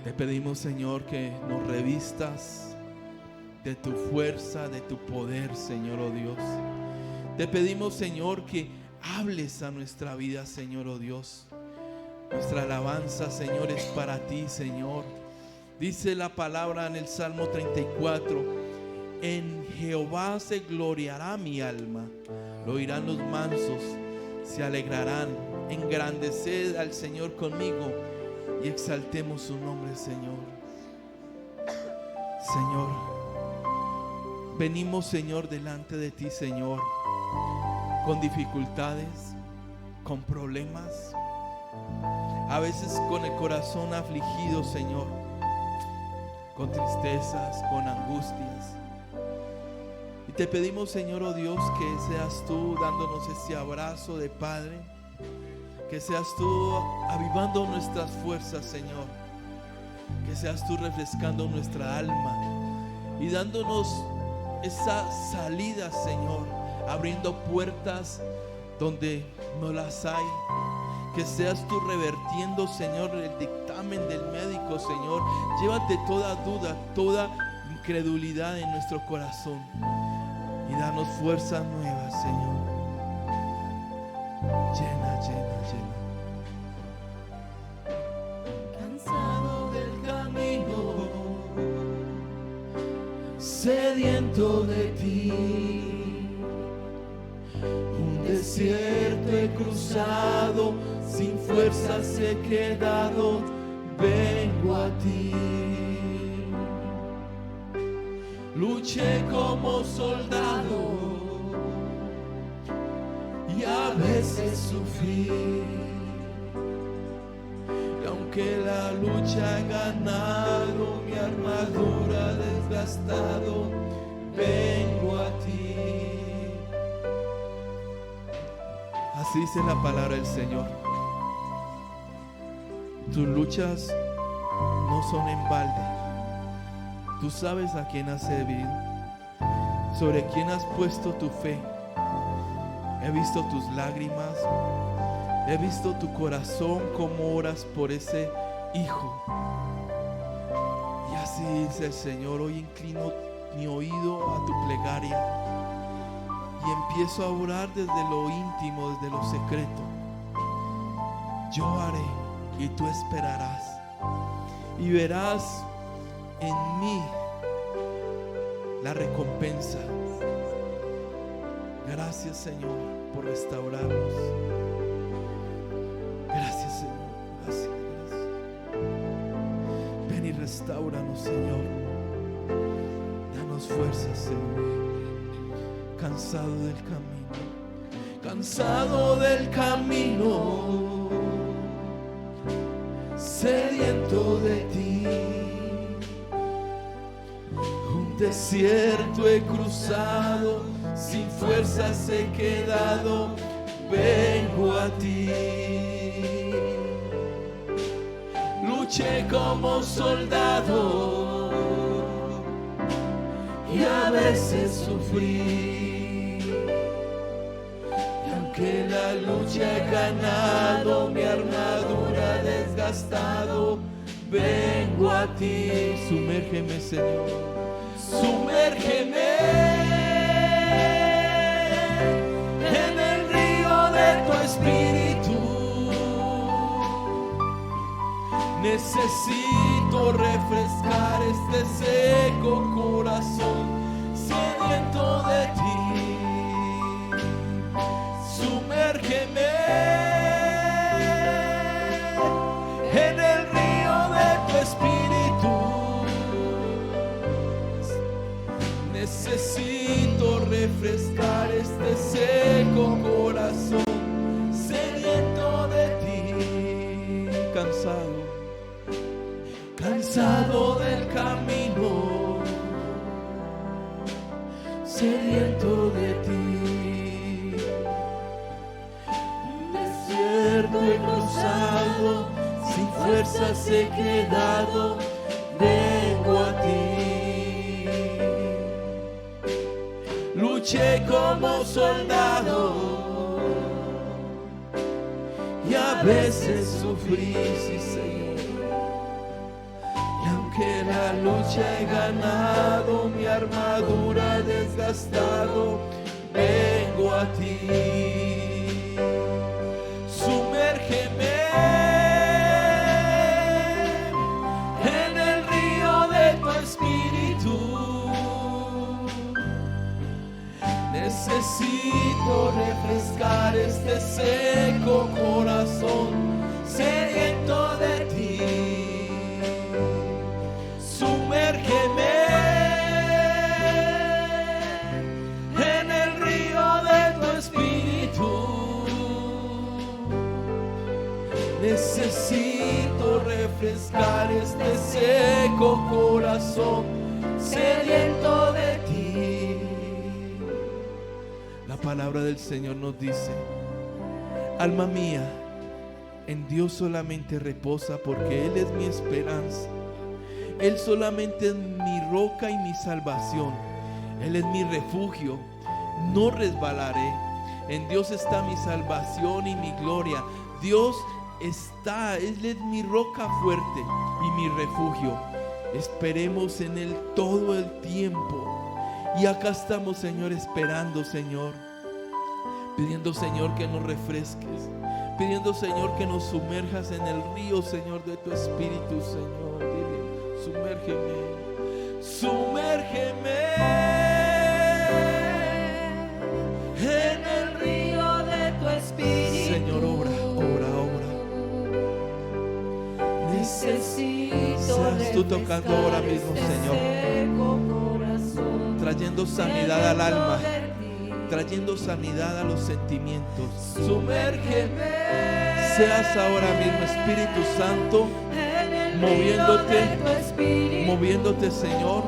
Te pedimos, Señor, que nos revistas de tu fuerza, de tu poder, Señor, oh Dios. Te pedimos, Señor, que hables a nuestra vida, Señor, oh Dios. Nuestra alabanza, Señor, es para ti, Señor. Dice la palabra en el Salmo 34: en Jehová se gloriará mi alma, lo oirán los mansos, se alegrarán. Engrandeced al Señor conmigo y exaltemos su nombre, Señor. Señor, venimos, Señor, delante de ti, Señor, con dificultades, con problemas, a veces con el corazón afligido, Señor, con tristezas, con angustias. Y te pedimos, Señor, oh Dios, que seas tú dándonos ese abrazo de Padre, que seas tú avivando nuestras fuerzas, Señor, que seas tú refrescando nuestra alma y dándonos esa salida, Señor, abriendo puertas donde no las hay. Que seas tú revertiendo, Señor, el dictamen del médico, Señor. Llévate toda duda, toda incredulidad en nuestro corazón y danos fuerzas nuevas, Señor. Llena, llena, llena. Cansado del camino, sediento de ti, un desierto he cruzado, sin fuerzas he quedado, vengo a ti. Luché como soldado y a veces sufrí, y aunque la lucha he ganado, mi armadura desgastado, vengo a ti. Así dice la palabra del Señor. Tus luchas no son en balde. Tú sabes a quién has servido, sobre quién has puesto tu fe. He visto tus lágrimas, he visto tu corazón, cómo oras por ese hijo. Y así dice el Señor: hoy inclino mi oído a tu plegaria y empiezo a orar desde lo íntimo, desde lo secreto. Yo haré y tú esperarás, y verás en mí la recompensa. Gracias, Señor, por restaurarnos. Gracias, Señor. Gracias, gracias. Ven y restauranos, Señor. Danos fuerzas, Señor. Cansado del camino, cansado del camino, sediento de ti. Un desierto he cruzado, sin fuerzas he quedado, vengo a ti. Luché como soldado y a veces sufrí, y aunque la lucha he ganado, mi armadura desgastado, vengo a ti. Sumérgeme, Señor, sumérgeme en el río de tu espíritu. Necesito refrescar este seco corazón sediento de ti. Sumérgeme en el río de tu espíritu. Necesito refrescar este seco corazón sediento de ti. Cansado, cansado del camino, sediento de ti. Un desierto he cruzado, sin fuerzas he quedado, vengo a ti. Luché como soldado y a veces sufrí, sí, Señor. aunque la lucha he ganado, mi armadura desgastado, vengo a ti. Sumérgeme en el río de tu espíritu. Necesito refrescar este seco corazón sediento de ti. Sumérgeme en el río de tu espíritu. Necesito refrescar este seco corazón sediento de ti. La palabra del Señor nos dice: alma mía, en Dios solamente reposa, porque Él es mi esperanza. Él solamente es mi roca y mi salvación. Él es mi refugio, no resbalaré. En Dios está mi salvación y mi gloria. Dios está, Él es mi roca fuerte y mi refugio. Esperemos en Él todo el tiempo. Y acá estamos, Señor, esperando, Señor, pidiendo, Señor, que nos refresques, pidiendo, Señor, que nos sumerjas en el río, Señor, de tu espíritu, Señor. Dile: sumérgeme, sumérgeme en el río de tu espíritu. Señor, obra, obra, obra. Necesito seas tú tocando ahora mismo, Señor, trayendo sanidad al alma, trayendo sanidad a los sentimientos. Sumérgeme. Seas ahora mismo, Espíritu Santo, moviéndote, Señor,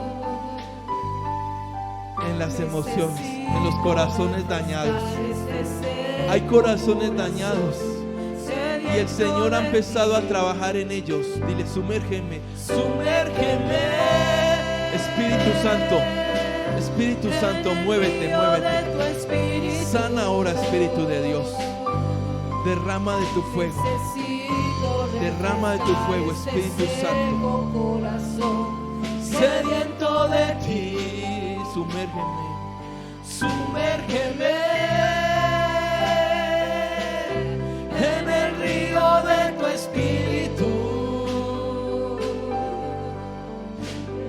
en las emociones, en los corazones dañados. Hay corazones dañados y el Señor ha empezado a trabajar en ellos. Dile: sumérgeme, sumérgeme. Espíritu Santo, Espíritu Santo, muévete, muévete. Sana ahora, Espíritu de Dios. Derrama de tu fuego. Derrama de tu fuego, Espíritu Santo. Sediento de ti. Sumérgeme, sumérgeme en el río de tu espíritu.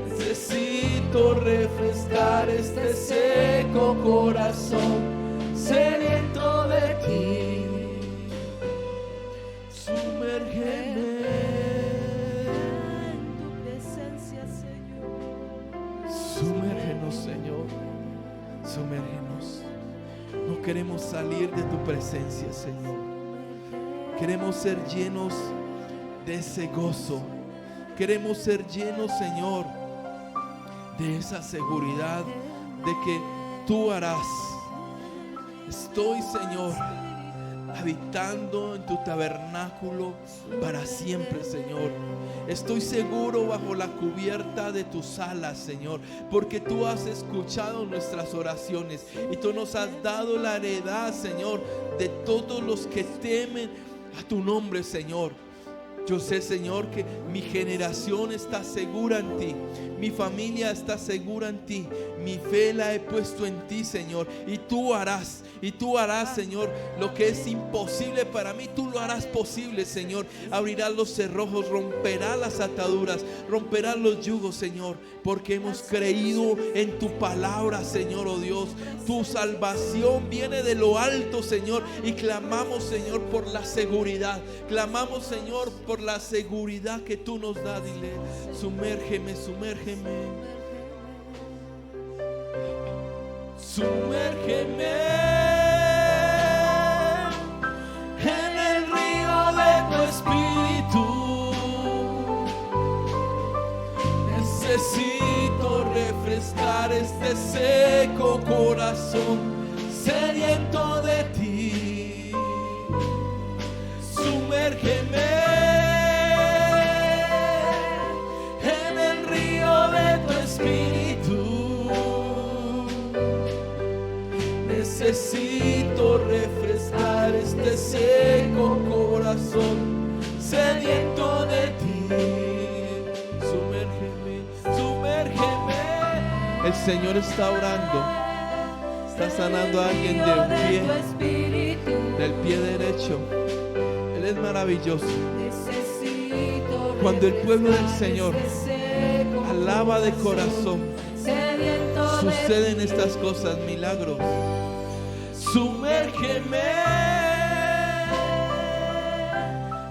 Necesito refrescar este seco corazón sediento de ti. Sumérgeme en tu presencia, Señor. Sumérgenos, Señor. Sumérgenos. No queremos salir de tu presencia, Señor. Queremos ser llenos de ese gozo. Queremos ser llenos, Señor, de esa seguridad de que tú harás. Estoy, Señor, habitando en tu tabernáculo para siempre, Señor. Estoy seguro bajo la cubierta de tus alas, Señor, porque tú has escuchado nuestras oraciones y tú nos has dado la heredad, Señor, de todos los que temen a tu nombre, Señor. Yo sé, Señor, que mi generación está segura en ti. Mi familia está segura en ti. Mi fe la he puesto en ti, Señor. Y tú harás, Señor, lo que es imposible para mí. Tú lo harás posible, Señor. Abrirás los cerrojos, romperás las ataduras, romperás los yugos, Señor. Porque hemos creído en tu palabra, Señor, oh Dios. Tu salvación viene de lo alto, Señor. Y clamamos, Señor, por la seguridad. Clamamos, Señor, por la seguridad que tú nos das. Dile: sumérgeme, sumérgeme. Sumérgeme en el río de tu espíritu. Necesito refrescar este seco corazón sediento de ti. Sumérgeme en el río de tu espíritu. Necesito refrescar este seco corazón sediento de ti. Sumérgeme. El Señor está orando, está sanando a alguien de un pie, del pie derecho. Él es maravilloso. Cuando el pueblo del Señor alaba de corazón, suceden estas cosas, milagros. Sumérgeme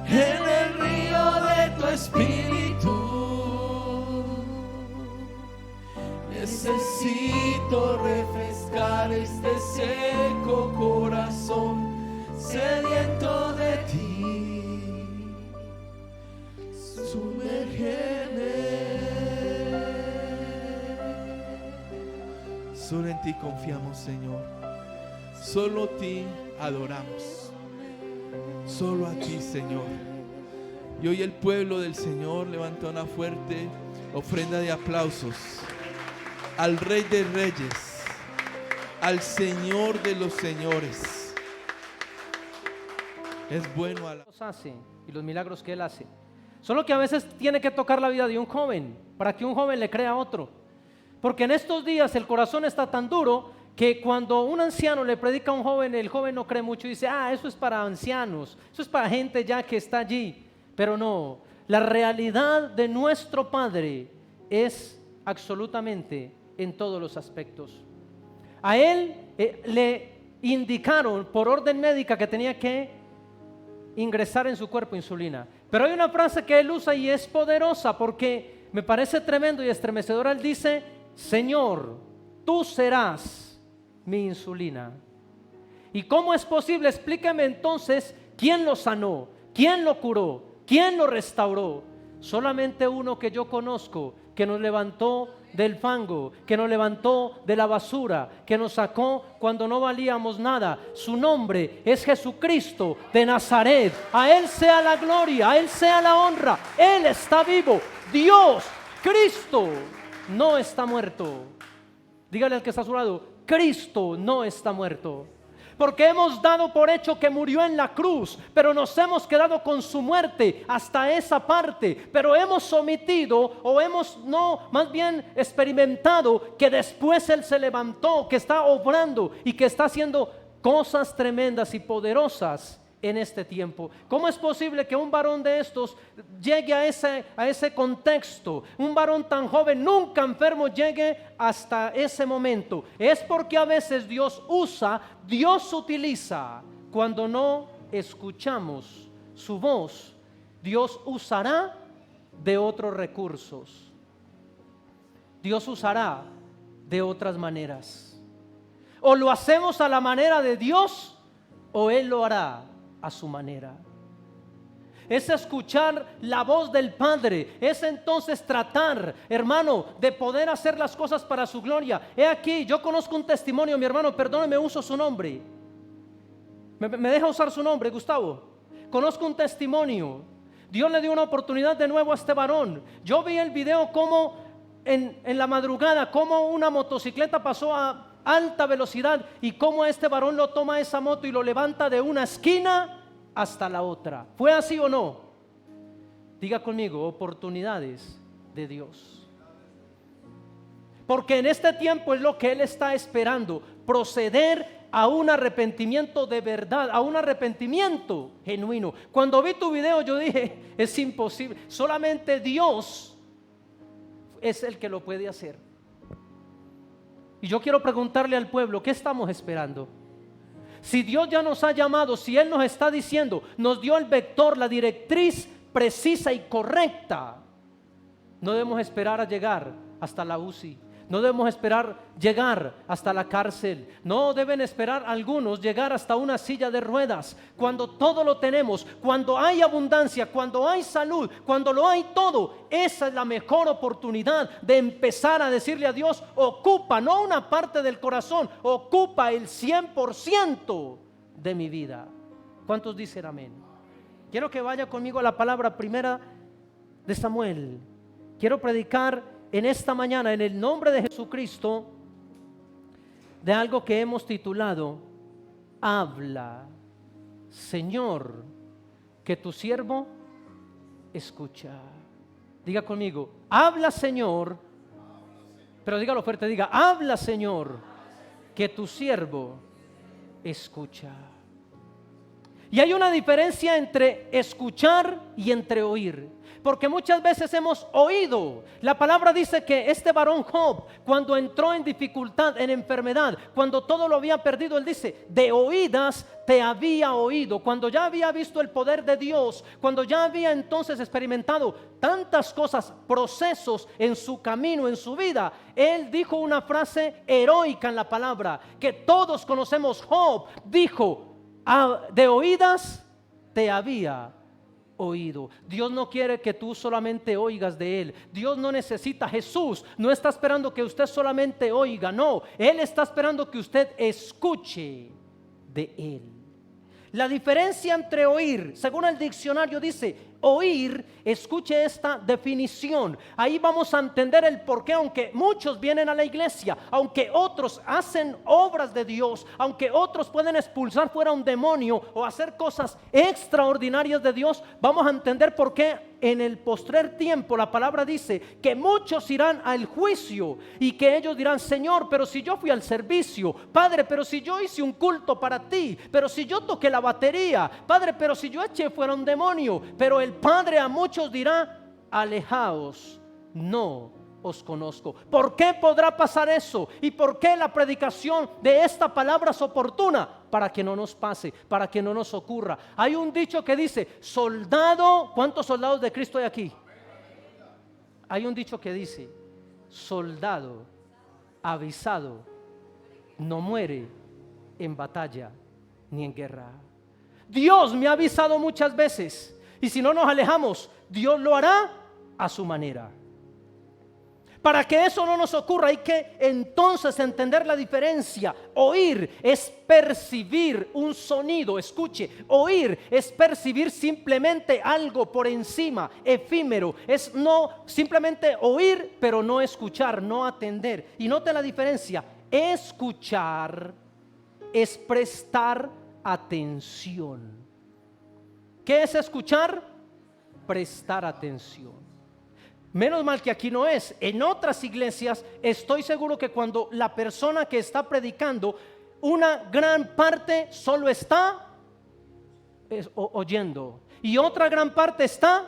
en el río de tu espíritu. Necesito refrescar este seco corazón sediento de ti. Sumérgeme. Solo en ti confiamos, Señor. Solo a ti adoramos. Solo a ti, Señor. Y hoy el pueblo del Señor levanta una fuerte ofrenda de aplausos al Rey de Reyes, al Señor de los Señores. Es bueno a la... hace y los milagros que Él hace. Solo que a veces tiene que tocar la vida de un joven para que un joven le crea a otro. Porque en estos días el corazón está tan duro que cuando un anciano le predica a un joven, el joven no cree mucho y dice, eso es para ancianos, eso es para gente ya que está allí. Pero no, la realidad de nuestro Padre es absolutamente en todos los aspectos. A Él le indicaron por orden médica que tenía que ingresar en su cuerpo insulina. Pero hay una frase que Él usa y es poderosa porque me parece tremendo y estremecedora. Él dice, Señor, tú serás mi insulina. ¿Y cómo es posible? Explícame entonces quién lo sanó, quién lo curó, quién lo restauró. Solamente uno que yo conozco, que nos levantó del fango, que nos levantó de la basura, que nos sacó cuando no valíamos nada. Su nombre es Jesucristo de Nazaret. A Él sea la gloria, a Él sea la honra. Él está vivo. Dios, Cristo, no está muerto. Dígale al que está a su lado, Cristo no está muerto. Porque hemos dado por hecho que murió en la cruz, pero nos hemos quedado con su muerte hasta esa parte. Pero hemos omitido o más bien experimentado que después Él se levantó, que está obrando y que está haciendo cosas tremendas y poderosas en este tiempo. ¿Cómo es posible que un varón de estos llegue a ese contexto? Un varón tan joven, nunca enfermo, llegue hasta ese momento. Es porque a veces Dios utiliza cuando no escuchamos su voz. Dios usará de otros recursos. Dios usará de otras maneras. O lo hacemos a la manera de Dios o Él lo hará a su manera. Es escuchar la voz del Padre. Es entonces tratar, hermano, de poder hacer las cosas para su gloria. He aquí, yo conozco un testimonio, mi hermano, perdóneme, uso su nombre. ¿Me deja usar su nombre, Gustavo? Conozco un testimonio. Dios le dio una oportunidad de nuevo a este varón. Yo vi el video como en la madrugada, como una motocicleta pasó a alta velocidad y cómo este varón lo toma esa moto y lo levanta de una esquina hasta la otra. ¿Fue así o no? Diga conmigo, oportunidades de Dios. Porque en este tiempo es lo que Él está esperando, proceder a un arrepentimiento de verdad, a un arrepentimiento genuino. Cuando vi tu video yo dije, es imposible, solamente Dios es el que lo puede hacer. Y yo quiero preguntarle al pueblo, ¿qué estamos esperando? Si Dios ya nos ha llamado, si Él nos está diciendo, nos dio el vector, la directriz precisa y correcta, no debemos esperar a llegar hasta la UCI, no debemos esperar llegar hasta la cárcel, no deben esperar algunos llegar hasta una silla de ruedas, cuando todo lo tenemos, cuando hay abundancia, cuando hay salud, cuando lo hay todo. Esa es la mejor oportunidad de empezar a decirle a Dios, ocupa no una parte del corazón, ocupa el 100% de mi vida. ¿Cuántos dicen amén? Quiero que vaya conmigo a la palabra primera de Samuel. Quiero predicar en esta mañana, en el nombre de Jesucristo, de algo que hemos titulado, habla, Señor, que tu siervo escucha. Diga conmigo, habla, Señor, Pero dígalo fuerte, diga, habla Señor, que tu siervo escucha. Y hay una diferencia entre escuchar y entre oír, porque muchas veces hemos oído. La palabra dice que este varón Job, cuando entró en dificultad, en enfermedad, cuando todo lo había perdido, él dice, de oídas te había oído. Cuando ya había visto el poder de Dios, cuando ya había entonces experimentado tantas cosas, procesos en su camino, en su vida, él dijo una frase heroica en la palabra que todos conocemos. Job dijo, de oídas te había oído. Dios no quiere que tú solamente oigas de Él. Dios no necesita, Jesús no está esperando que usted solamente oiga, no, Él está esperando que usted escuche de Él. La diferencia entre oír, según el diccionario dice, oír, escuche esta definición. Ahí vamos a entender el porqué, aunque muchos vienen a la iglesia, aunque otros hacen obras de Dios, aunque otros pueden expulsar fuera un demonio o hacer cosas extraordinarias de Dios, vamos a entender por qué en el postrer tiempo la palabra dice que muchos irán al juicio y que ellos dirán, Señor, pero si yo fui al servicio, Padre, pero si yo hice un culto para ti, pero si yo toqué la batería, Padre, pero si yo eché fuera un demonio, pero el Padre a muchos dirá, alejaos, no os conozco. ¿Por qué podrá pasar eso? ¿Y por qué la predicación de esta palabra es oportuna? Para que no nos pase, para que no nos ocurra. Hay un dicho que dice, soldado, ¿cuántos soldados de Cristo hay aquí? Hay un dicho que dice, soldado avisado no muere en batalla ni en guerra. Dios me ha avisado muchas veces. Y si no nos alejamos, Dios lo hará a su manera. Para que eso no nos ocurra, hay que entonces entender la diferencia. Oír es percibir un sonido. Escuche, oír es percibir simplemente algo por encima, efímero. Es no simplemente oír, pero no escuchar, no atender. Y note la diferencia. Escuchar es prestar atención. ¿Qué es escuchar? Prestar atención. Menos mal que aquí no es. En otras iglesias estoy seguro que cuando la persona que está predicando, una gran parte solo está oyendo y otra gran parte está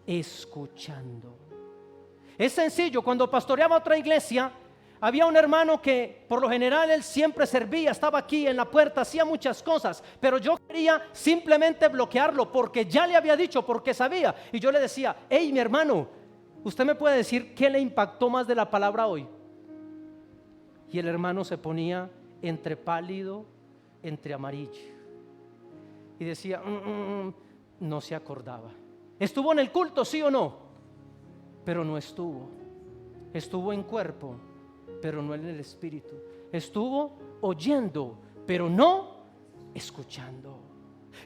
escuchando. Es sencillo. Cuando pastoreaba otra iglesia, había un hermano que por lo general él siempre servía, estaba aquí en la puerta, hacía muchas cosas, pero yo quería simplemente bloquearlo porque ya le había dicho, porque sabía. Y yo le decía, hey, mi hermano, ¿usted me puede decir qué le impactó más de la palabra hoy? Y el hermano se ponía entre pálido, entre amarillo y decía, no se acordaba. ¿Estuvo en el culto, sí o no? Pero no estuvo. Estuvo en cuerpo, pero no en el espíritu. Estuvo oyendo, pero no escuchando.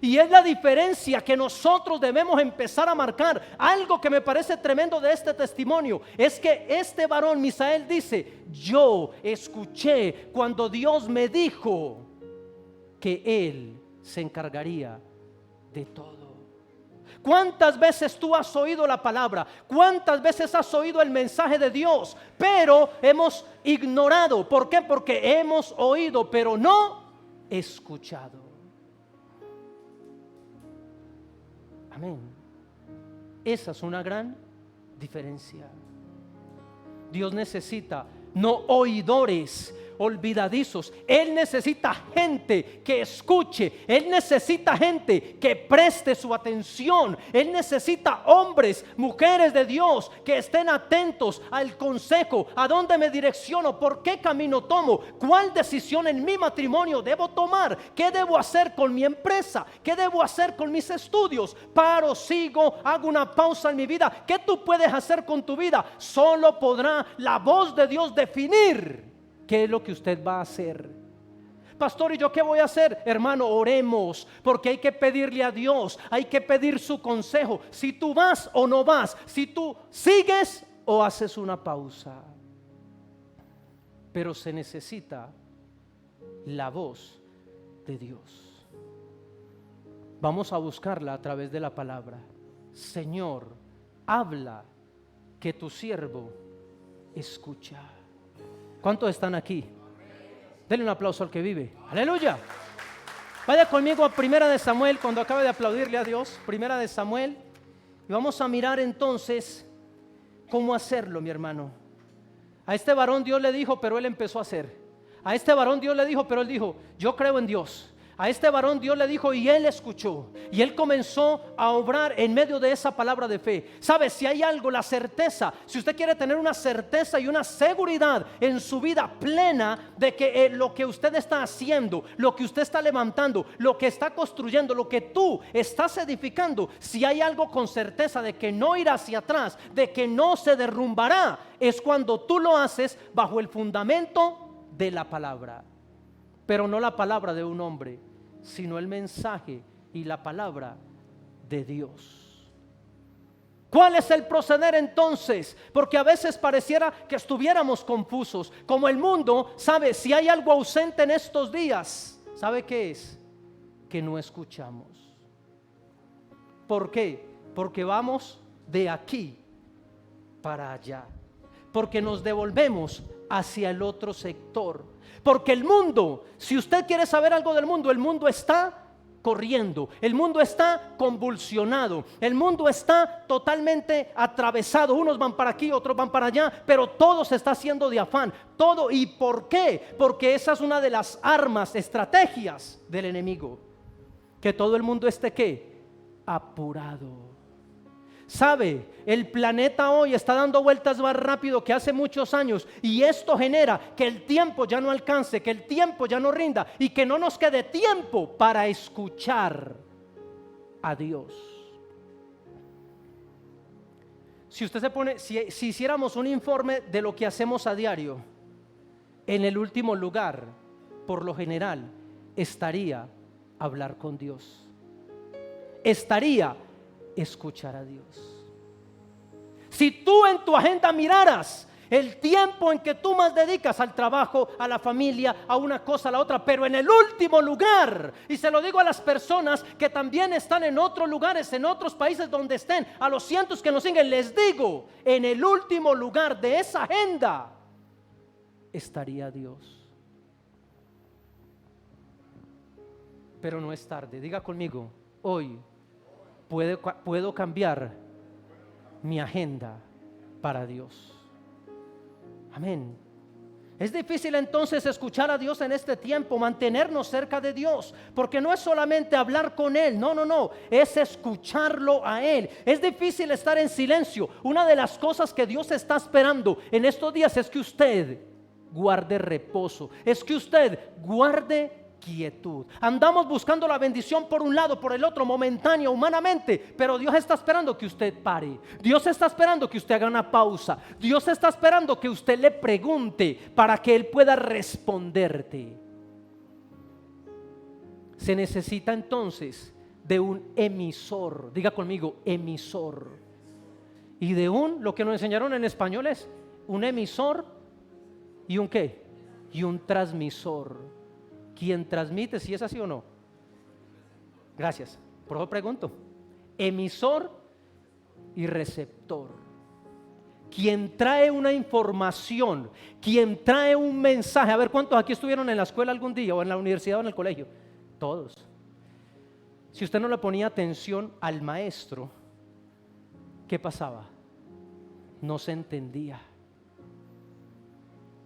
Y es la diferencia que nosotros debemos empezar a marcar. Algo que me parece tremendo de este testimonio es que este varón Misael dice, yo escuché cuando Dios me dijo que Él se encargaría de todo. ¿Cuántas veces tú has oído la palabra? ¿Cuántas veces has oído el mensaje de Dios? Pero hemos ignorado. ¿Por qué? Porque hemos oído, pero no escuchado. Amén. Esa es una gran diferencia. Dios necesita no oidores olvidadizos. Él necesita gente que escuche. Él necesita gente que preste su atención. Él necesita hombres, mujeres de Dios que estén atentos al consejo. ¿A dónde me direcciono? ¿Por qué camino tomo? ¿Cuál decisión en mi matrimonio debo tomar? ¿Qué debo hacer con mi empresa? ¿Qué debo hacer con mis estudios? ¿Paro, sigo, hago una pausa en mi vida? ¿Qué tú puedes hacer con tu vida? Solo podrá la voz de Dios definir ¿qué es lo que usted va a hacer? Pastor, ¿y yo qué voy a hacer? Hermano, oremos, porque hay que pedirle a Dios, hay que pedir su consejo. Si tú vas o no vas, si tú sigues o haces una pausa. Pero se necesita la voz de Dios. Vamos a buscarla a través de la palabra. Señor, habla, que tu siervo escucha. ¿Cuántos están aquí? Denle un aplauso al que vive. Aleluya. Vaya conmigo a Primera de Samuel, cuando acabe de aplaudirle a Dios. Primera de Samuel. Y vamos a mirar entonces cómo hacerlo, mi hermano. A este varón Dios le dijo, pero él empezó a hacer. A este varón Dios le dijo, pero él dijo, yo creo en Dios. A este varón Dios le dijo y él escuchó. Y él comenzó a obrar en medio de esa palabra de fe. ¿Sabe? Si hay algo, la certeza. Si usted quiere tener una certeza y una seguridad en su vida plena de que lo que usted está haciendo, lo que usted está levantando, lo que está construyendo, lo que tú estás edificando, si hay algo con certeza de que no irá hacia atrás, de que no se derrumbará, es cuando tú lo haces bajo el fundamento de la palabra. Pero no la palabra de un hombre, sino el mensaje y la palabra de Dios. ¿Cuál es el proceder entonces? Porque a veces pareciera que estuviéramos confusos. Como el mundo, ¿sabe? Si hay algo ausente en estos días, ¿sabe qué es? Que no escuchamos. ¿Por qué? Porque vamos de aquí para allá. Porque nos devolvemos hacia el otro sector. Porque el mundo, si usted quiere saber algo del mundo, el mundo está corriendo, el mundo está convulsionado, el mundo está totalmente atravesado. Unos van para aquí, otros van para allá, pero todo se está haciendo de afán. Todo. ¿Y por qué? Porque esa es una de las armas, estrategias del enemigo. Que todo el mundo esté ¿qué? Apurado. ¿Sabe? El planeta hoy está dando vueltas más rápido que hace muchos años, y esto genera que el tiempo ya no alcance, que el tiempo ya no rinda y que no nos quede tiempo para escuchar a Dios. Si usted se pone, si hiciéramos un informe de lo que hacemos a diario, en el último lugar, por lo general, estaría hablar con Dios. Estaría escuchar a Dios. Si tú en tu agenda miraras el tiempo en que tú más dedicas al trabajo, a la familia, a una cosa, a la otra, pero en el último lugar, y se lo digo a las personas que también están en otros lugares, en otros países donde estén, a los cientos que nos siguen, les digo, en el último lugar de esa agenda estaría Dios. Pero no es tarde. Diga conmigo, hoy puedo cambiar mi agenda para Dios. Amén. Es difícil entonces escuchar a Dios en este tiempo, mantenernos cerca de Dios, porque no es solamente hablar con Él, no, es escucharlo a Él. Es difícil estar en silencio. Una de las cosas que Dios está esperando en estos días es que usted guarde reposo, es que usted guarde quietud. Andamos buscando la bendición por un lado, por el otro, momentánea, humanamente, pero Dios está esperando que usted pare. Dios está esperando que usted haga una pausa. Dios está esperando que usted le pregunte para que Él pueda responderte. Se necesita entonces de un emisor. Diga conmigo, emisor. Y de lo que nos enseñaron en español es un emisor y un ¿qué? Y un transmisor. ¿Quién transmite? ¿Si es así o no? Gracias. Por eso pregunto. Emisor y receptor. Quien trae una información, quien trae un mensaje. A ver, ¿cuántos aquí estuvieron en la escuela algún día o en la universidad o en el colegio? Todos. Si usted no le ponía atención al maestro, ¿qué pasaba? No se entendía.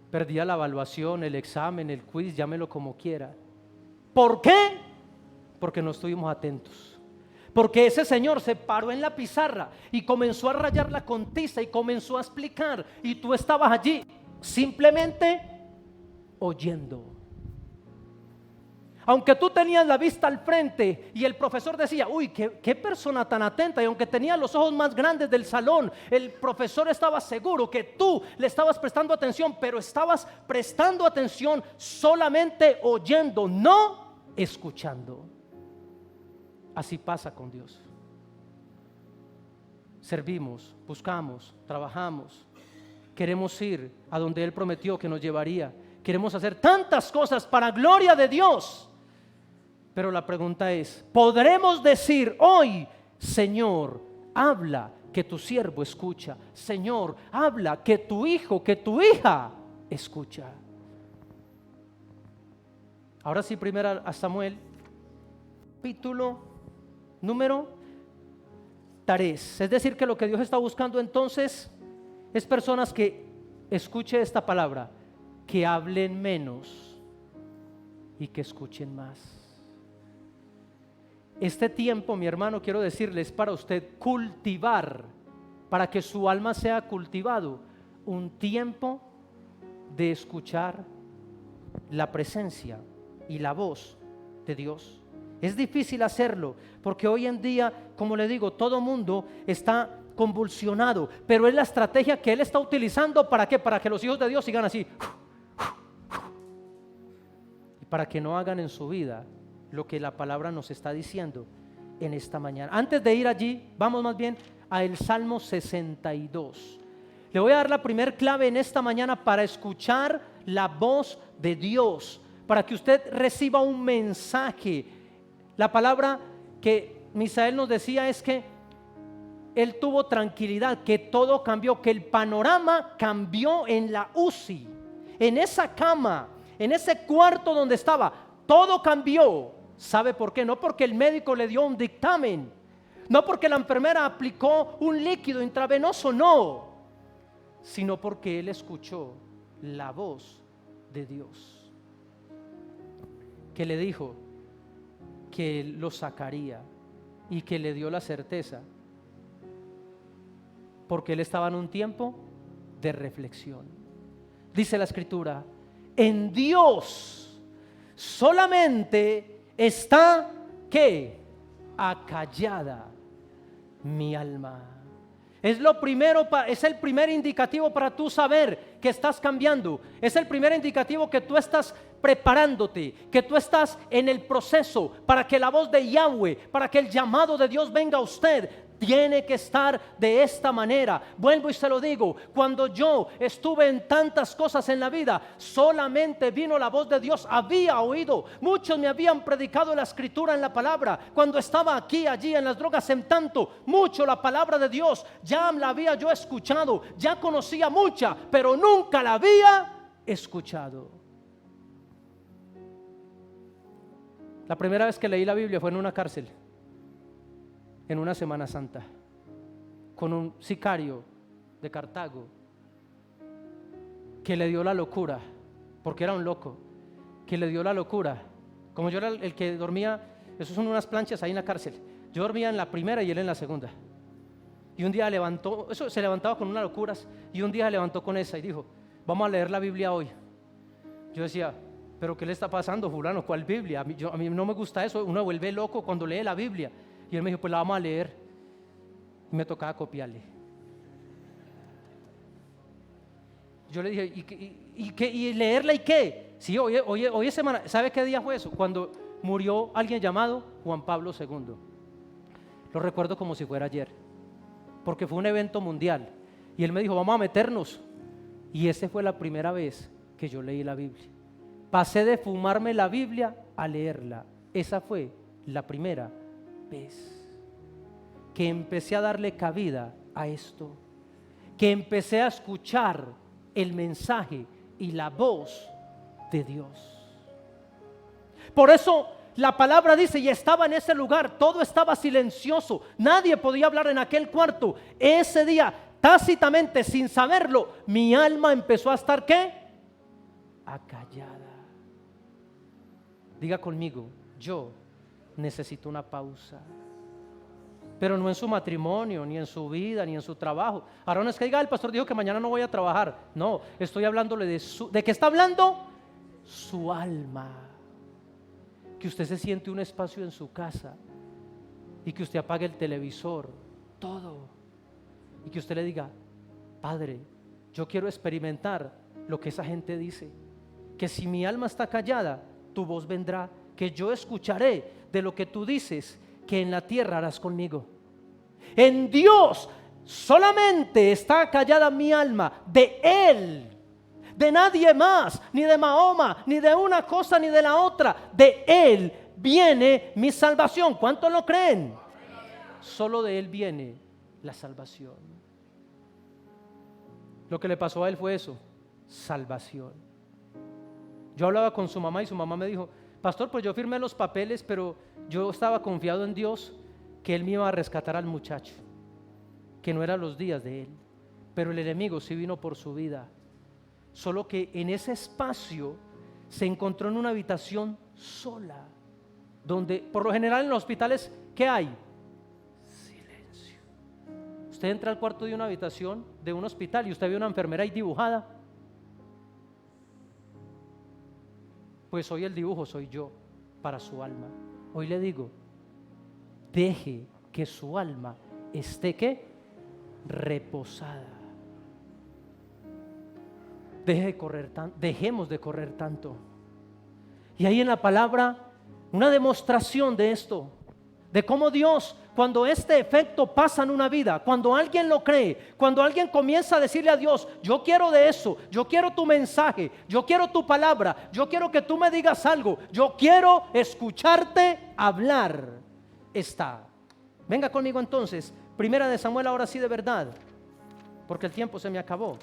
Perdía la evaluación, el examen, el quiz, llámelo como quiera. ¿Por qué? Porque no estuvimos atentos. Porque ese señor se paró en la pizarra y comenzó a rayarla con tiza y comenzó a explicar, y tú estabas allí simplemente oyendo. Aunque tú tenías la vista al frente y el profesor decía, uy, qué persona tan atenta, y aunque tenía los ojos más grandes del salón, el profesor estaba seguro que tú le estabas prestando atención, pero estabas prestando atención solamente oyendo, no escuchando. Así pasa con Dios. Servimos, buscamos, trabajamos, queremos ir a donde Él prometió que nos llevaría, queremos hacer tantas cosas para gloria de Dios. Pero la pregunta es, ¿podremos decir hoy, Señor, habla que tu siervo escucha? Señor, habla que tu hijo, que tu hija escucha. Ahora sí, primera a Samuel, capítulo número 3. Es decir, que lo que Dios está buscando entonces es personas que escuchen esta palabra, que hablen menos y que escuchen más. Este tiempo, mi hermano, quiero decirles, para usted cultivar, para que su alma sea cultivado, un tiempo de escuchar la presencia y la voz de Dios. Es difícil hacerlo porque hoy en día, como le digo, todo mundo está convulsionado, pero es la estrategia que Él está utilizando. ¿Para qué? Para que los hijos de Dios sigan así y para que no hagan en su vida lo que la palabra nos está diciendo en esta mañana. Antes de ir allí, vamos más bien a el Salmo 62. Le voy a dar la primer clave en esta mañana para escuchar la voz de Dios, para que usted reciba un mensaje. La palabra que Misael nos decía es que él tuvo tranquilidad, que todo cambió, que el panorama cambió en la UCI, en esa cama, en ese cuarto donde estaba, todo cambió. ¿Sabe por qué? No porque el médico le dio un dictamen, no porque la enfermera aplicó un líquido intravenoso, no, sino porque él escuchó la voz de Dios, que le dijo que él lo sacaría y que le dio la certeza, porque él estaba en un tiempo de reflexión. Dice la Escritura: en Dios solamente está, ¿qué? Acallada mi alma. Es lo primero, es el primer indicativo para tú saber que estás cambiando. Es el primer indicativo que tú estás preparándote, que tú estás en el proceso para que la voz de Yahweh, para que el llamado de Dios venga a usted. Tiene que estar de esta manera. Vuelvo y se lo digo, cuando yo estuve en tantas cosas en la vida, solamente vino la voz de Dios. Había oído, muchos me habían predicado la Escritura en la palabra. Cuando estaba aquí, allí, en las drogas, en tanto, mucho la palabra de Dios ya la había yo escuchado, ya conocía mucha, pero nunca la había escuchado. La primera vez que leí la Biblia fue en una cárcel, en una Semana Santa, con un sicario de Cartago que le dio la locura, porque era un loco, que le dio la locura. Como yo era el que dormía, esos son unas planchas ahí en la cárcel, yo dormía en la primera y él en la segunda. Y un día levantó, eso se levantaba con unas locuras, y un día levantó con esa y dijo: vamos a leer la Biblia hoy. Yo decía: ¿pero qué le está pasando, fulano? ¿Cuál Biblia? A mí no me gusta eso, uno vuelve loco cuando lee la Biblia. Y él me dijo: pues la vamos a leer. Y me tocaba copiarle. Yo le dije: ¿y leerla y qué? Sí, hoy es semana. ¿Sabe qué día fue eso? Cuando murió alguien llamado Juan Pablo II. Lo recuerdo como si fuera ayer, porque fue un evento mundial. Y él me dijo: vamos a meternos. Y esa fue la primera vez que yo leí la Biblia. Pasé de fumarme la Biblia a leerla. Esa fue la primera vez que empecé a darle cabida a esto, que empecé a escuchar el mensaje y la voz de Dios. Por eso la palabra dice: y estaba en ese lugar, todo estaba silencioso, nadie podía hablar en aquel cuarto. Ese día, tácitamente, sin saberlo, mi alma empezó a estar, ¿qué? Acallada. Diga conmigo: yo necesito una pausa. Pero no en su matrimonio, ni en su vida, ni en su trabajo. Ahora no es que diga: el pastor dijo que mañana no voy a trabajar. No, estoy hablándole ¿de qué está hablando? Su alma. Que usted se siente un espacio en su casa y que usted apague el televisor, todo, y que usted le diga: Padre, yo quiero experimentar lo que esa gente dice, que si mi alma está callada, tu voz vendrá, que yo escucharé de lo que tú dices, que en la tierra harás conmigo. En Dios solamente está callada mi alma, de Él, de nadie más, ni de Mahoma, ni de una cosa ni de la otra. De Él viene mi salvación. ¿Cuántos lo creen? Solo de Él viene la salvación. Lo que le pasó a él fue eso. salvación. Yo hablaba con su mamá y su mamá me dijo: pastor, pues yo firmé los papeles, pero yo estaba confiado en Dios que Él me iba a rescatar al muchacho, que no eran los días de él, pero el enemigo sí vino por su vida. Solo que en ese espacio se encontró en una habitación sola, donde por lo general en los hospitales, ¿qué hay? Silencio. Usted entra al cuarto de una habitación de un hospital y usted ve una enfermera ahí dibujada. Pues hoy el dibujo soy yo para su alma. Hoy le digo: deje que su alma esté ¿qué? Reposada. Dejemos de correr tanto. Y ahí en la palabra una demostración de esto, de cómo Dios, cuando este efecto pasa en una vida, cuando alguien lo cree, cuando alguien comienza a decirle a Dios: yo quiero de eso, yo quiero tu mensaje, yo quiero tu palabra, yo quiero que tú me digas algo, yo quiero escucharte hablar, está. Venga conmigo entonces, Primera de Samuel, ahora sí de verdad, porque el tiempo se me acabó.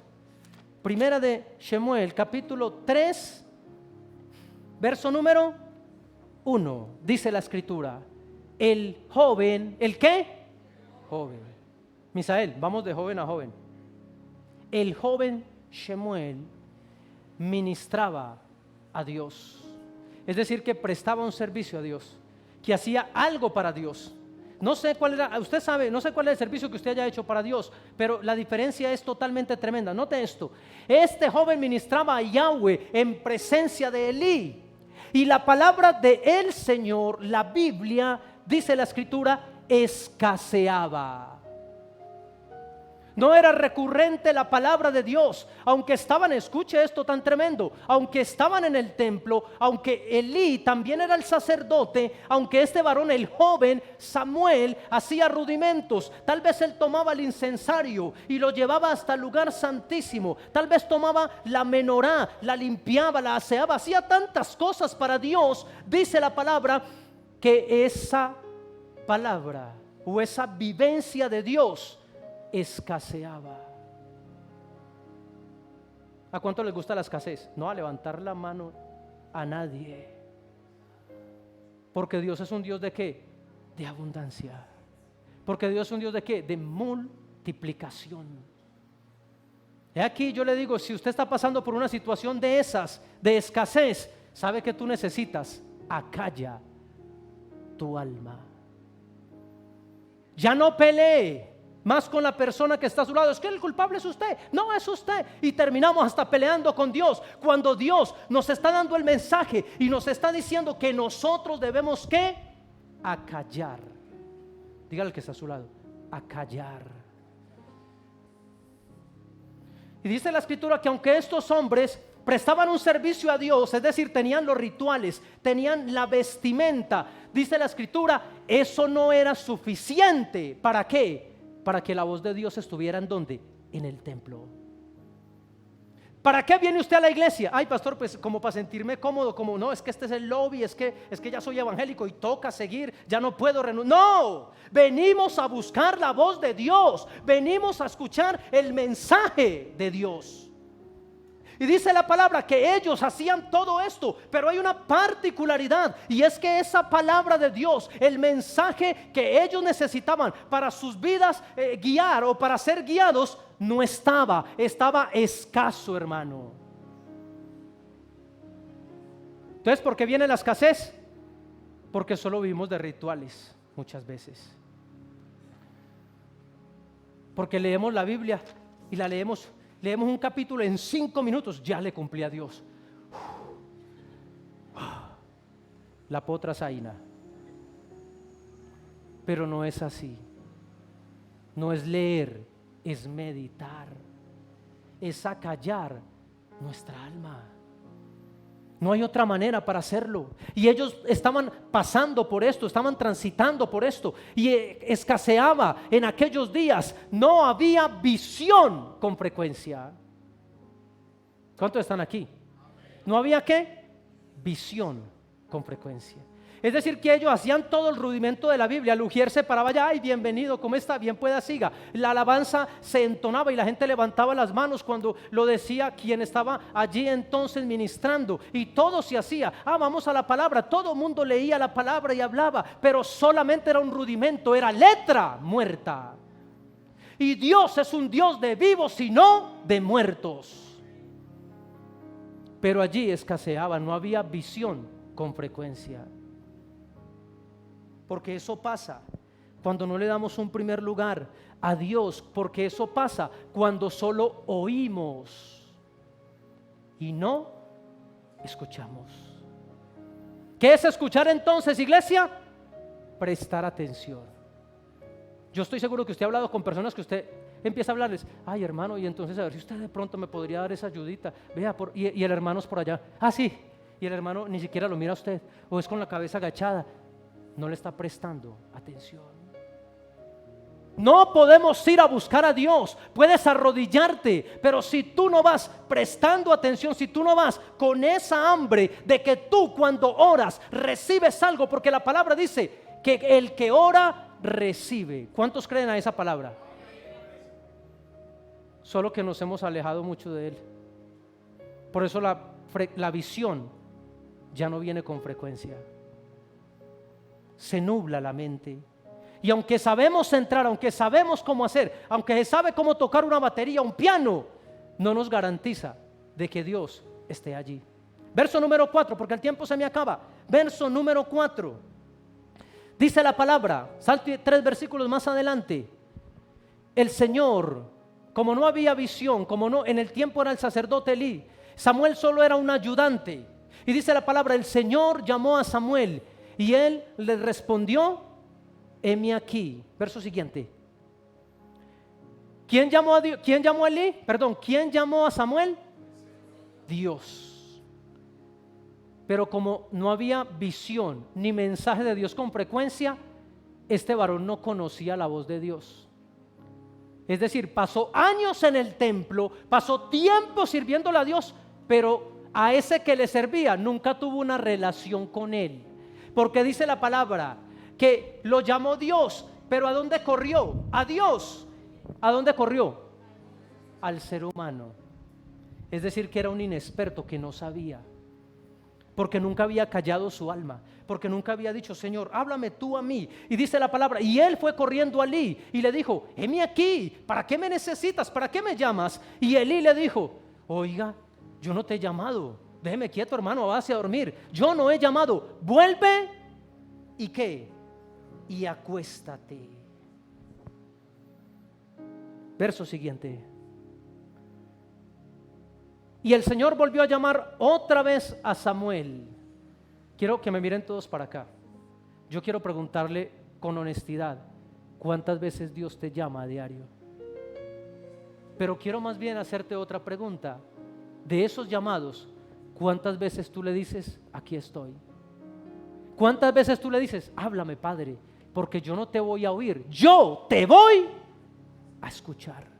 Primera de Samuel, capítulo 3, verso número 1, dice la escritura: el joven, ¿el qué? Joven. Misael, vamos de joven a joven. El joven Samuel ministraba a Dios, es decir, que prestaba un servicio a Dios, que hacía algo para Dios. No sé cuál era, usted sabe, no sé cuál es el servicio que usted haya hecho para Dios, pero la diferencia es totalmente tremenda. Note esto: este joven ministraba a Yahweh en presencia de Elí, y la palabra de el Señor, la Biblia, dice la escritura, escaseaba. No era recurrente la palabra de Dios, aunque estaban, escuche esto tan tremendo, aunque estaban en el templo, aunque Elí también era el sacerdote, aunque este varón, el joven Samuel, hacía rudimentos. Tal vez él tomaba el incensario y lo llevaba hasta el lugar santísimo, tal vez tomaba la menorá, la limpiaba, la aseaba, hacía tantas cosas para Dios. Dice la palabra que esa palabra o esa vivencia de Dios escaseaba. ¿A cuánto les gusta la escasez? No a levantar la mano a nadie, porque Dios es un Dios de ¿qué? De abundancia. Porque Dios es un Dios de ¿qué? De multiplicación. Y aquí yo le digo: si usted está pasando por una situación de esas, de escasez, sabe que tú necesitas: acalla tu alma. Ya no pelee más con la persona que está a su lado. Es que el culpable es usted. No, es usted. Y terminamos hasta peleando con Dios, cuando Dios nos está dando el mensaje y nos está diciendo que nosotros debemos ¿qué? Acallar. Dígale al que está a su lado: acallar. Y dice la escritura que aunque estos hombres prestaban un servicio a Dios, es decir, tenían los rituales, tenían la vestimenta, dice la escritura, eso no era suficiente. ¿Para qué? Para que la voz de Dios estuviera ¿en dónde? En el templo. ¿Para qué viene usted a la iglesia? Ay, pastor, pues como para sentirme cómodo, como no, es que este es el lobby, es que ya soy evangélico y toca seguir, ya no puedo renunciar. No, venimos a buscar la voz de Dios, venimos a escuchar el mensaje de Dios. Y dice la palabra que ellos hacían todo esto, pero hay una particularidad, y es que esa palabra de Dios, el mensaje que ellos necesitaban para sus vidas guiar o para ser guiados, no estaba escaso, hermano. Entonces, ¿por qué viene la escasez? Porque solo vivimos de rituales muchas veces. Porque leemos la Biblia y la leemos un capítulo en 5 minutos, ya le cumplí a Dios. La potra Zaina. Pero no es así. No es leer, es meditar, es acallar nuestra alma. No hay otra manera para hacerlo. Y ellos estaban pasando por esto, estaban transitando por esto, y escaseaba en aquellos días. No había visión con frecuencia. ¿Cuántos están aquí? No había ¿qué? Visión con frecuencia. Es decir, que ellos hacían todo el rudimento de la Biblia. El ujier se paraba allá, ay, bienvenido, ¿cómo está? Bien pueda siga. La alabanza se entonaba y la gente levantaba las manos cuando lo decía quien estaba allí entonces ministrando. Y todo se hacía, vamos a la palabra. Todo el mundo leía la palabra y hablaba, pero solamente era un rudimento, era letra muerta. Y Dios es un Dios de vivos y no de muertos. Pero allí escaseaba, no había visión con frecuencia. Porque eso pasa cuando no le damos un primer lugar a Dios, porque eso pasa cuando solo oímos y no escuchamos. ¿Qué es escuchar entonces, iglesia? Prestar atención. Yo estoy seguro que usted ha hablado con personas que usted empieza a hablarles, ay hermano, y entonces a ver si usted de pronto me podría dar esa ayudita, vea, y el hermano es por allá, sí, y el hermano ni siquiera lo mira a usted, o es con la cabeza agachada, no le está prestando atención. No podemos ir a buscar a Dios, puedes arrodillarte, pero si tú no vas prestando atención, si tú no vas con esa hambre de que tú cuando oras recibes algo, porque la palabra dice que el que ora recibe. ¿Cuántos creen a esa palabra? Solo que nos hemos alejado mucho de él. Por eso la visión ya no viene con frecuencia. Se nubla la mente. Y aunque sabemos entrar, aunque sabemos cómo hacer, aunque se sabe cómo tocar una batería, un piano, no nos garantiza de que Dios esté allí. Verso número 4, porque el tiempo se me acaba. Verso número 4. Dice la palabra, salte 3 versículos más adelante. El Señor, como no había visión, como no, en el tiempo era el sacerdote Elí, Samuel solo era un ayudante. Y dice la palabra, el Señor llamó a Samuel y él le respondió, heme aquí. Verso siguiente. ¿Quién llamó a Dios? ¿Quién llamó a Elí? Perdón, ¿quién llamó a Samuel? Dios. Pero como no había visión ni mensaje de Dios con frecuencia, este varón no conocía la voz de Dios. Es decir, pasó años en el templo, pasó tiempo sirviéndole a Dios, pero a ese que le servía nunca tuvo una relación con él. Porque dice la palabra que lo llamó Dios, pero ¿a dónde corrió? A Dios. ¿A dónde corrió? Al ser humano. Es decir, que era un inexperto que no sabía. Porque nunca había callado su alma, porque nunca había dicho, Señor, háblame tú a mí. Y dice la palabra, y él fue corriendo a Elí y le dijo, heme aquí, ¿para qué me necesitas? ¿Para qué me llamas? Y Elí le dijo, oiga, yo no te he llamado, déjeme quieto hermano, vas a dormir, yo no he llamado, vuelve y ¿qué? Y acuéstate. Verso siguiente. Y el Señor volvió a llamar otra vez a Samuel. Quiero que me miren todos para acá. Yo quiero preguntarle con honestidad, ¿cuántas veces Dios te llama a diario? Pero quiero más bien hacerte otra pregunta. De esos llamados, ¿cuántas veces tú le dices, aquí estoy? ¿Cuántas veces tú le dices, háblame Padre, porque yo no te voy a oír, yo te voy a escuchar?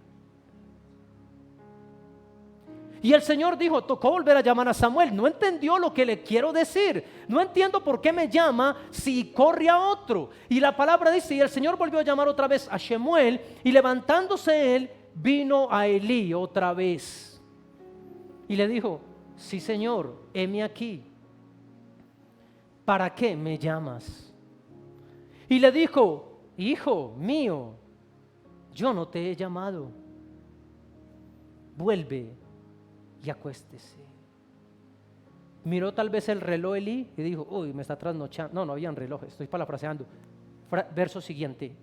Y el Señor dijo, tocó volver a llamar a Samuel. No entendió lo que le quiero decir. No entiendo por qué me llama si corre a otro. Y la palabra dice, y el Señor volvió a llamar otra vez a Shemuel, y levantándose él, vino a Elí otra vez. Y le dijo, sí Señor, heme aquí. ¿Para qué me llamas? Y le dijo, hijo mío, yo no te he llamado. Vuelve y acuéstese. Miró tal vez el reloj Elí y dijo, uy, me está trasnochando. No habían relojes, estoy parafraseando. Verso siguiente.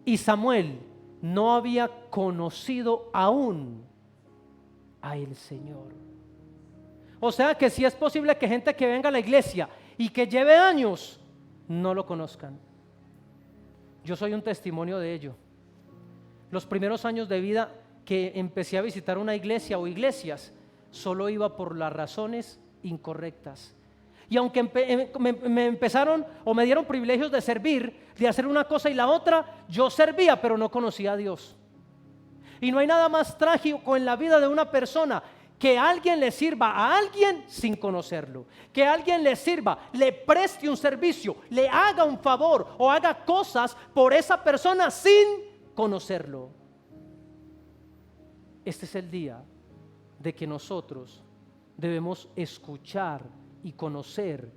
Y Samuel no había conocido aún a el Señor. O sea que sí es posible que gente que venga a la iglesia y que lleve años no lo conozcan. Yo soy un testimonio de ello. Los primeros años de vida que empecé a visitar una iglesia o iglesias, solo iba por las razones incorrectas. Y aunque me empezaron o me dieron privilegios de servir, de hacer una cosa y la otra, yo servía, pero no conocía a Dios. Y no hay nada más trágico en la vida de una persona que alguien le sirva a alguien sin conocerlo, que alguien le sirva, le preste un servicio, le haga un favor o haga cosas por esa persona sin conocerlo. Este es el día de que nosotros debemos escuchar y conocer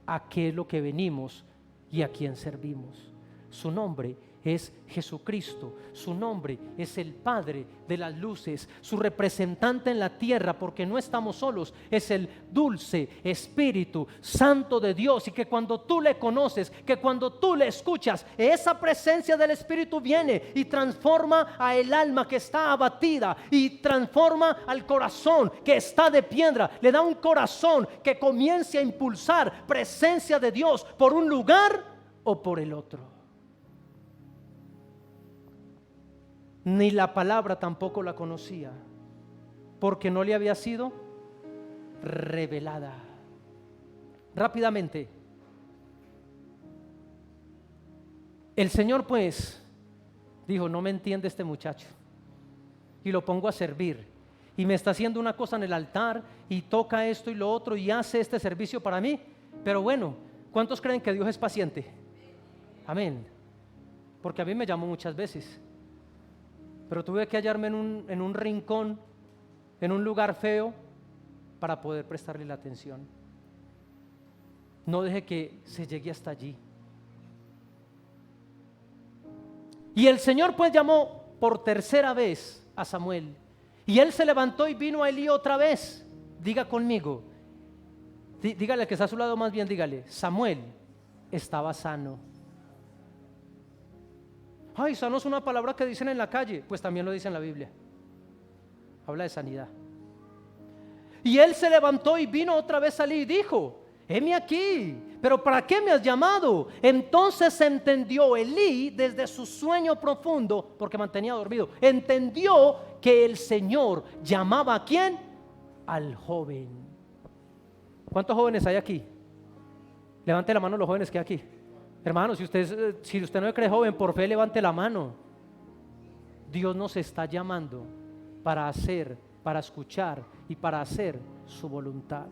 a qué es lo que venimos y a quién servimos. Su nombre es Jesucristo, su nombre es el Padre de las luces, su representante en la tierra, porque no estamos solos, es el dulce Espíritu Santo de Dios. Y que cuando tú le conoces, que cuando tú le escuchas, esa presencia del Espíritu viene y transforma a el alma que está abatida, y transforma al corazón que está de piedra, le da un corazón que comience a impulsar presencia de Dios por un lugar o por el otro. Ni la palabra tampoco la conocía, porque no le había sido revelada. Rápidamente, el Señor pues dijo: no me entiende este muchacho, y lo pongo a servir, y me está haciendo una cosa en el altar, y toca esto y lo otro, y hace este servicio para mí. Pero bueno, ¿cuántos creen que Dios es paciente? Amén. Porque a mí me llamó muchas veces, pero tuve que hallarme en un rincón, en un lugar feo, para poder prestarle la atención. No deje que se llegue hasta allí. Y el Señor pues llamó por tercera vez a Samuel, y él se levantó y vino a Elí otra vez. Diga conmigo, dígale al que está a su lado, más bien dígale: Samuel estaba sano. Ay, sano es una palabra que dicen en la calle. Pues también lo dice en la Biblia. Habla de sanidad. Y él se levantó y vino otra vez a Elí y dijo: heme aquí, pero ¿para qué me has llamado? Entonces entendió Elí desde su sueño profundo, porque mantenía dormido, entendió que el Señor llamaba ¿a quién? Al joven. ¿Cuántos jóvenes hay aquí? Levante la mano los jóvenes que hay aquí. Hermano, si usted no cree joven, por fe levante la mano. Dios nos está llamando para hacer, para escuchar y para hacer su voluntad.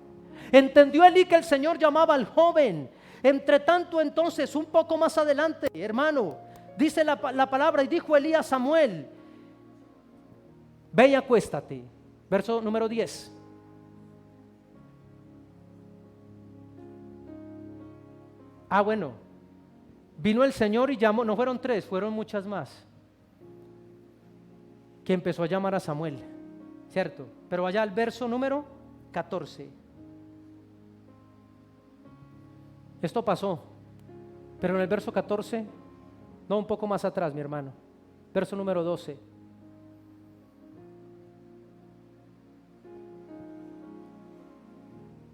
Entendió Elí que el Señor llamaba al joven. Entre tanto, entonces, un poco más adelante, hermano, dice la palabra: y dijo Elí a Samuel: ve y acuéstate. Verso número 10. Bueno, vino el Señor y llamó, no fueron 3, fueron muchas más, que empezó a llamar a Samuel, ¿cierto? Pero allá al verso número 14. Esto pasó, pero en el verso 14, no, un poco más atrás, mi hermano, verso número 12.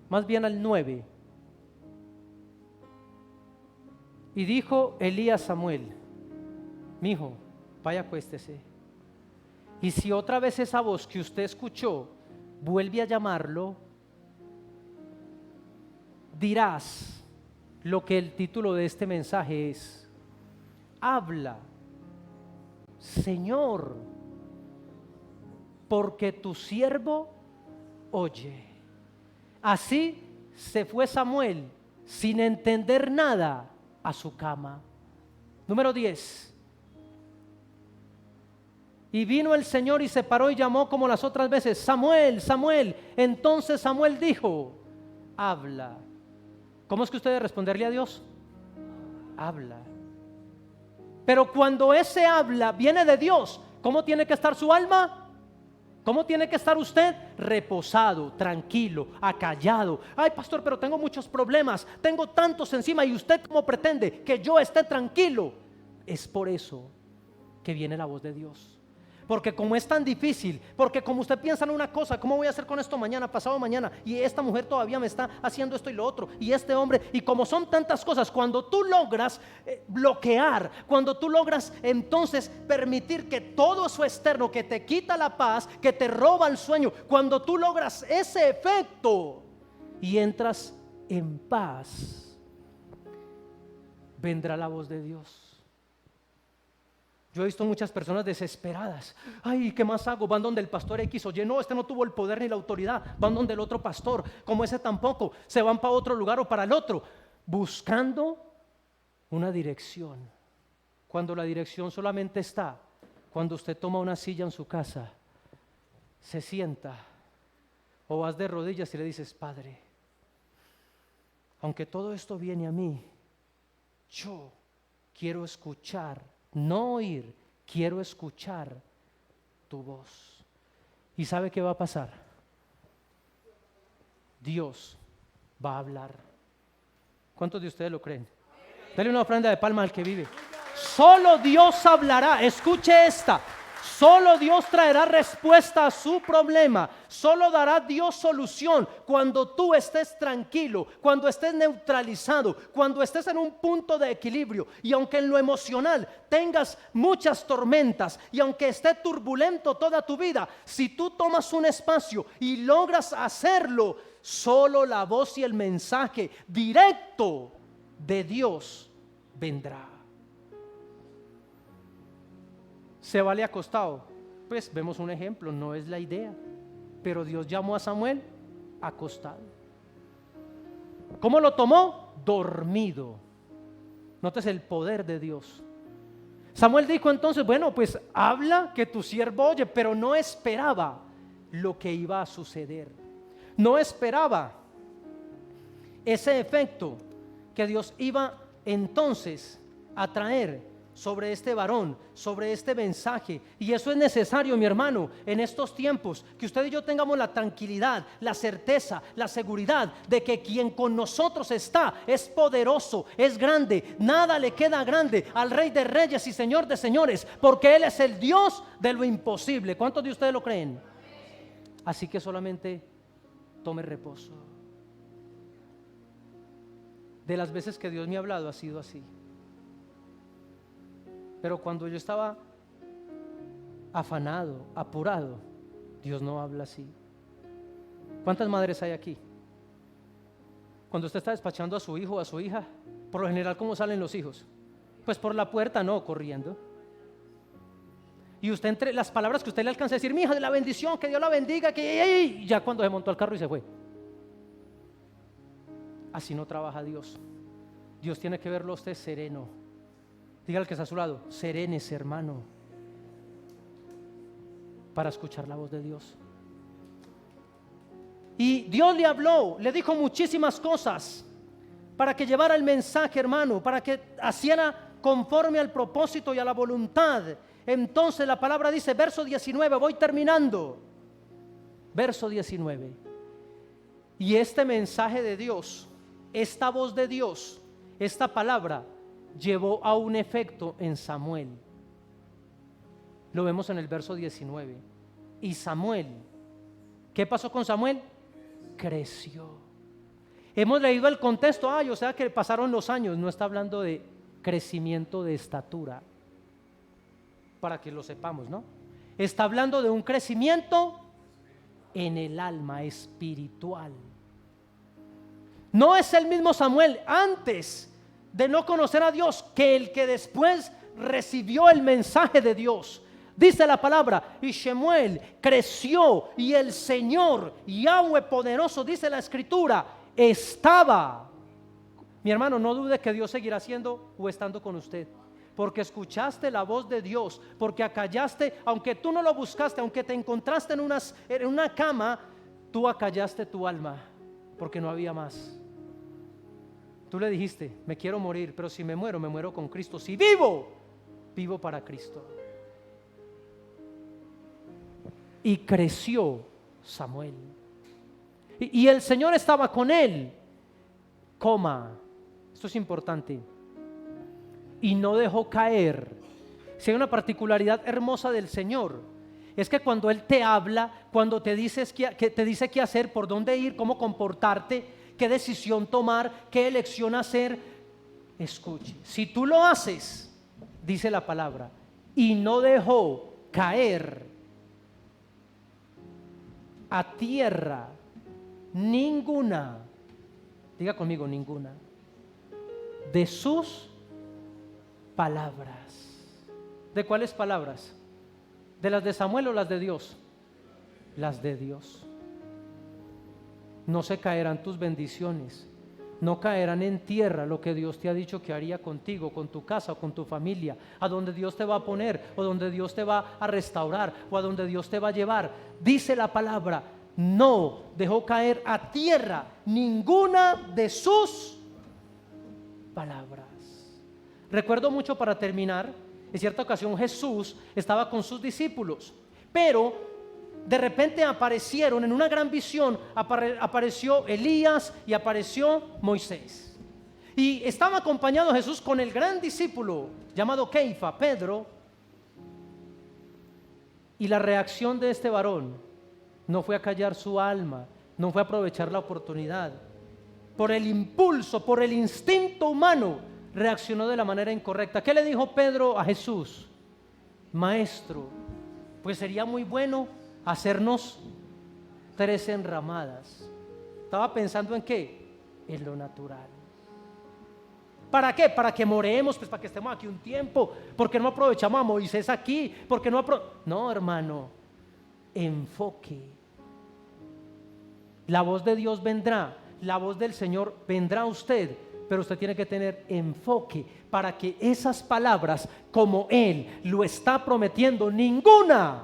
Más bien al 9. Y dijo Elí a Samuel: mijo, vaya, acuéstese. Y si otra vez esa voz que usted escuchó vuelve a llamarlo, dirás lo que el título de este mensaje es: habla, Señor, porque tu siervo oye. Así se fue Samuel sin entender nada a su cama. Número 10. Y vino el Señor y se paró y llamó como las otras veces: Samuel, Samuel. Entonces Samuel dijo: habla. ¿Cómo es que usted debe responderle a Dios? Habla. Pero cuando ese habla viene de Dios, ¿cómo tiene que estar su alma? ¿Cómo tiene que estar usted? Reposado, tranquilo, acallado. Ay, pastor, pero tengo muchos problemas, tengo tantos encima. ¿Y usted cómo pretende que yo esté tranquilo? Es por eso que viene la voz de Dios. Porque como es tan difícil, porque como usted piensa en una cosa: ¿cómo voy a hacer con esto mañana, pasado mañana? Y esta mujer todavía me está haciendo esto y lo otro, y este hombre, y como son tantas cosas, cuando tú logras bloquear, cuando tú logras entonces permitir que todo eso externo que te quita la paz, que te roba el sueño, cuando tú logras ese efecto y entras en paz, vendrá la voz de Dios. Yo he visto muchas personas desesperadas. Ay, ¿qué más hago? Van donde el pastor X. Oye, no, este no tuvo el poder ni la autoridad. Van donde el otro pastor. Como ese tampoco. Se van para otro lugar o para el otro. Buscando una dirección. Cuando la dirección solamente está cuando usted toma una silla en su casa, se sienta o vas de rodillas y le dices: Padre, aunque todo esto viene a mí, yo quiero escuchar, no oír, quiero escuchar tu voz. ¿Y sabe qué va a pasar? Dios va a hablar. ¿Cuántos de ustedes lo creen? Dale una ofrenda de palma al que vive. Solo Dios hablará. Escuche esta. Solo Dios traerá respuesta a su problema. Solo dará Dios solución cuando tú estés tranquilo, cuando estés neutralizado, cuando estés en un punto de equilibrio. Y aunque en lo emocional tengas muchas tormentas y aunque esté turbulento toda tu vida, si tú tomas un espacio y logras hacerlo, solo la voz y el mensaje directo de Dios vendrá. ¿Se vale acostado? Pues vemos un ejemplo, no es la idea, pero Dios llamó a Samuel acostado. ¿Cómo lo tomó? Dormido. Nótese el poder de Dios. Samuel dijo entonces: bueno, pues habla, que tu siervo oye, pero no esperaba lo que iba a suceder. No esperaba ese efecto que Dios iba entonces a traer sobre este varón, sobre este mensaje. Y eso es necesario, mi hermano, en estos tiempos, que usted y yo tengamos la tranquilidad, la certeza, la seguridad de que quien con nosotros está es poderoso, es grande. Nada le queda grande al Rey de Reyes y Señor de Señores, porque Él es el Dios de lo imposible. ¿Cuántos de ustedes lo creen? Así que solamente tome reposo. De las veces que Dios me ha hablado ha sido así. Pero cuando yo estaba afanado, apurado, Dios no habla así. ¿Cuántas madres hay aquí? Cuando usted está despachando a su hijo o a su hija, por lo general, ¿cómo salen los hijos? Pues por la puerta, no, corriendo. Y usted, entre las palabras que usted le alcanza a decir: mi hija, de la bendición, que Dios la bendiga, que ya cuando se montó al carro y se fue. Así no trabaja Dios. Dios tiene que verlo a usted sereno. Diga al que está a su lado: serénese, hermano, para escuchar la voz de Dios. Y Dios le habló, le dijo muchísimas cosas para que llevara el mensaje, hermano, para que hiciera conforme al propósito y a la voluntad. Entonces la palabra dice, verso 19, voy terminando. Verso 19. Y este mensaje de Dios, esta voz de Dios, esta palabra, llevó a un efecto en Samuel. Lo vemos en el verso 19. Y Samuel, ¿qué pasó con Samuel? Creció. Hemos leído el contexto, o sea que pasaron los años. No está hablando de crecimiento de estatura, para que lo sepamos, ¿no? Está hablando de un crecimiento en el alma espiritual. No es el mismo Samuel antes de no conocer a Dios que el que después recibió el mensaje de Dios. Dice la palabra, y Samuel creció y el Señor, Yahweh poderoso, dice la escritura, estaba. Mi hermano, no dude que Dios seguirá siendo o estando con usted, porque escuchaste la voz de Dios, porque acallaste, aunque tú no lo buscaste, aunque te encontraste en una cama, tú acallaste tu alma, porque no había más. Tú le dijiste, me quiero morir, pero si me muero con Cristo. Si vivo, vivo para Cristo. Y creció Samuel. Y el Señor estaba con él. Esto es importante. Y no dejó caer. Si hay una particularidad hermosa del Señor, es que cuando Él te habla, cuando te dice qué hacer, por dónde ir, cómo comportarte, qué decisión tomar, qué elección hacer, escuche. Si tú lo haces, dice la palabra, y no dejó caer a tierra ninguna, diga conmigo, ninguna de sus palabras. ¿De cuáles palabras? ¿De las de Samuel o las de Dios? Las de Dios. No se caerán tus bendiciones, no caerán en tierra lo que Dios te ha dicho que haría contigo, con tu casa o con tu familia, a donde Dios te va a poner, o donde Dios te va a restaurar, o a donde Dios te va a llevar. Dice la palabra, no dejó caer a tierra ninguna de sus palabras. Recuerdo mucho, para terminar, en cierta ocasión Jesús estaba con sus discípulos, pero de repente aparecieron en una gran visión, apareció Elías y apareció Moisés. Y estaba acompañado Jesús con el gran discípulo llamado Keifa, Pedro. Y la reacción de este varón no fue a callar su alma, no fue a aprovechar la oportunidad. Por el impulso, por el instinto humano, reaccionó de la manera incorrecta. ¿Qué le dijo Pedro a Jesús? Maestro, pues sería muy bueno hacernos 3 enramadas. Estaba pensando en qué, en lo natural. ¿Para qué? Para que moremos, pues para que estemos aquí un tiempo. ¿Por qué no aprovechamos a Moisés aquí? ¿Por qué no, hermano, enfoque. La voz de Dios vendrá, la voz del Señor vendrá a usted, pero usted tiene que tener enfoque para que esas palabras, como Él lo está prometiendo, ninguna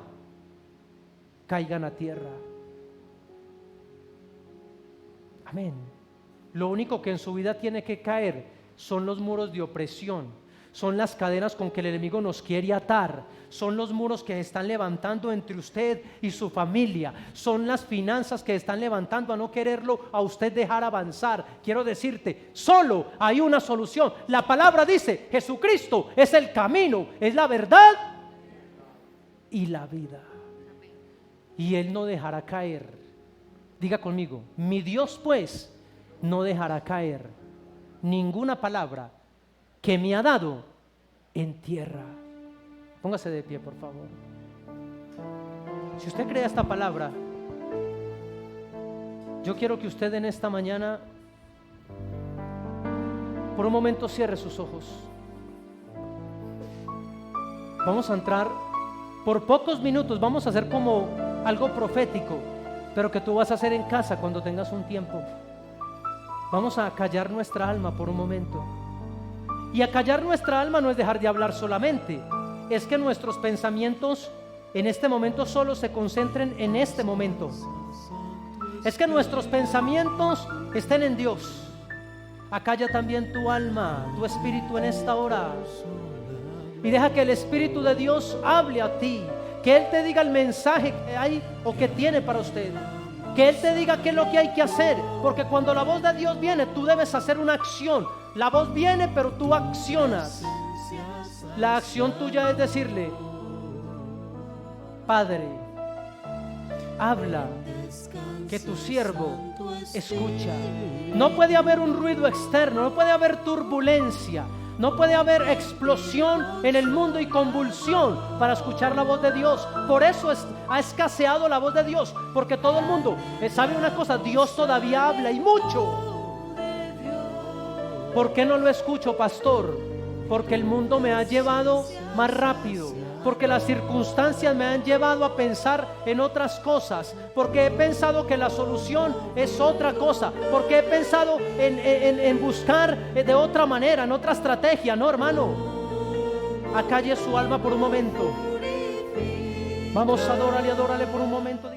caigan a tierra. Amén. Lo único que en su vida tiene que caer son los muros de opresión, son las cadenas con que el enemigo nos quiere atar, son los muros que están levantando entre usted y su familia, son las finanzas que están levantando a no quererlo a usted dejar avanzar. Quiero decirte, solo hay una solución. La palabra dice, Jesucristo es el camino, es la verdad y la vida. Y Él no dejará caer. Diga conmigo, mi Dios pues no dejará caer ninguna palabra que me ha dado en tierra. Póngase de pie, por favor. Si usted cree esta palabra, yo quiero que usted en esta mañana por un momento cierre sus ojos. Vamos a entrar por pocos minutos, vamos a hacer como algo profético, pero que tú vas a hacer en casa cuando tengas un tiempo. Vamos a callar nuestra alma por un momento. Y a callar nuestra alma no es dejar de hablar solamente, es que nuestros pensamientos en este momento solo se concentren en este momento. Es que nuestros pensamientos estén en Dios. Acalla también tu alma, tu espíritu en esta hora. Y deja que el Espíritu de Dios hable a ti, que Él te diga el mensaje que hay o que tiene para usted, que Él te diga qué es lo que hay que hacer, porque cuando la voz de Dios viene, tú debes hacer una acción. La voz viene, pero tú accionas. La acción tuya es decirle, Padre, habla, que tu siervo escucha. No puede haber un ruido externo, no puede haber turbulencia, no puede haber explosión en el mundo y convulsión para escuchar la voz de Dios. Por eso ha escaseado la voz de Dios, porque todo el mundo sabe una cosa, Dios todavía habla y mucho. ¿Por qué no lo escucho, pastor? Porque el mundo me ha llevado más rápido, porque las circunstancias me han llevado a pensar en otras cosas, porque he pensado que la solución es otra cosa, porque he pensado en buscar de otra manera, en otra estrategia. No, hermano, acalle su alma por un momento. Vamos, adórale por un momento.